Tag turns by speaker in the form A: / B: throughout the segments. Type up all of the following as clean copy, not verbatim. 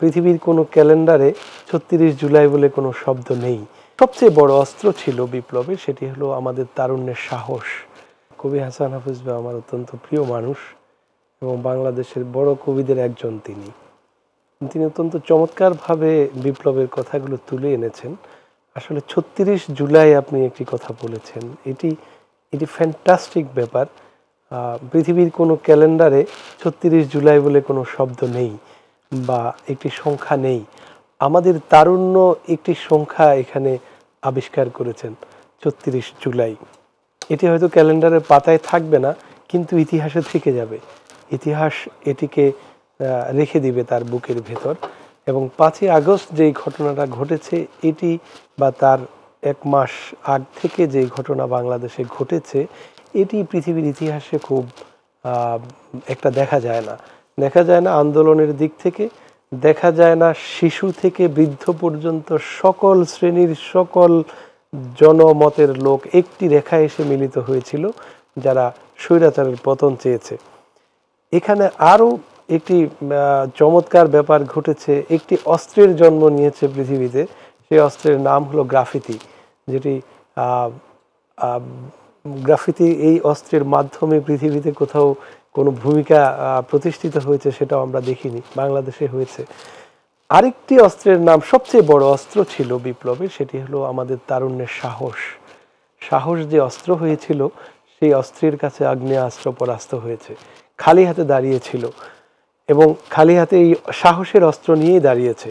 A: পৃথিবীর কোনো ক্যালেন্ডারে ৩৬ জুলাই বলে কোনো শব্দ নেই। সবচেয়ে বড় অস্ত্র ছিল বিপ্লবের, সেটি হলো আমাদের তারুণ্যের সাহস। কবি হাসান হাফিজ ভাই আমার অত্যন্ত প্রিয় মানুষ এবং বাংলাদেশের বড় কবিদের একজন তিনি অত্যন্ত চমৎকারভাবে বিপ্লবের কথাগুলো তুলে এনেছেন। আসলে ৩৬ জুলাই আপনি একটি কথা বলেছেন, এটি ফ্যান্টাস্টিক ব্যাপার। পৃথিবীর কোনো ক্যালেন্ডারে ৩৬ জুলাই বলে কোনো শব্দ নেই বা একটি সংখ্যা নেই। আমাদের তারুণ্য একটি সংখ্যা এখানে আবিষ্কার করেছেন, ৩৬ জুলাই। এটি হয়তো ক্যালেন্ডারের পাতায় থাকবে না, কিন্তু ইতিহাসে থেকে যাবে। ইতিহাস এটিকে রেখে দিবে তার বুকের ভেতর। এবং ৫ই আগস্ট যেই ঘটনাটা ঘটেছে, এটি বা তার এক মাস আগ থেকে যে ঘটনা বাংলাদেশে ঘটেছে, এটি পৃথিবীর ইতিহাসে খুব একটা দেখা যায় না আন্দোলনের দিক থেকে, দেখা যায় না শিশু থেকে বৃদ্ধ পর্যন্ত সকল শ্রেণীর সকল জনমতের লোক একটি রেখায় এসে মিলিত হয়েছিল যারা স্বৈরাচারের পতন চেয়েছে। এখানে আরও একটি চমৎকার ব্যাপার ঘটেছে, একটি অস্ত্রের জন্ম নিয়েছে পৃথিবীতে। সেই অস্ত্রের নাম হলো গ্রাফিতি, যেটি গ্রাফিতি এই অস্ত্রের মাধ্যমে পৃথিবীতে কোথাও কোনো ভূমিকা প্রতিষ্ঠিত হয়েছে সেটাও আমরা দেখিনি, বাংলাদেশে হয়েছে। আরেকটি অস্ত্রের নাম, সবচেয়ে বড় অস্ত্র ছিল বিপ্লবের, সেটি হলো আমাদের তারুণ্যের সাহস। সাহস যে অস্ত্র হয়েছিল, সেই অস্ত্রের কাছে আগ্নেয়াস্ত্র পরাস্ত হয়েছে, খালি হাতে দাঁড়িয়েছিল এবং খালি হাতে এই সাহসের অস্ত্র নিয়েই দাঁড়িয়েছে।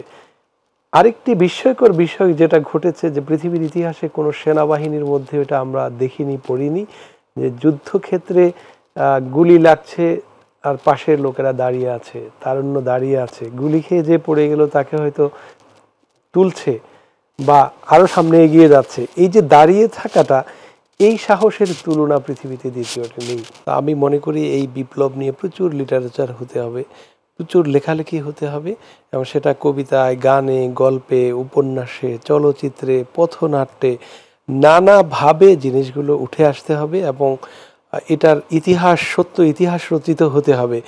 A: আরেকটি বিস্ময়কর বিষয় যেটা ঘটেছে, যে পৃথিবীর ইতিহাসে কোনো সেনাবাহিনীর মধ্যে এটা আমরা দেখিনি, পড়িনি, যে যুদ্ধক্ষেত্রে গুলি লাগছে আর পাশের লোকেরা দাঁড়িয়ে আছে, তারুণ্য দাঁড়িয়ে আছে, গুলি খেয়ে যে পড়ে গেল তাকে হয়তো তুলছে বা আরও সামনে এগিয়ে যাচ্ছে। এই যে দাঁড়িয়ে থাকাটা, এই সাহসের তুলনা পৃথিবীতে দ্বিতীয়টা নেই। আমি মনে করি এই বিপ্লব নিয়ে প্রচুর লিটারেচার হতে হবে, প্রচুর লেখালেখি হতে হবে, এবং সেটা কবিতায়, গানে, গল্পে, উপন্যাসে, চলচ্চিত্রে, পথনাট্যে নানাভাবে জিনিসগুলো উঠে আসতে হবে এবং এটার ইতিহাস, সত্য ইতিহাস রচিত হতে হবে।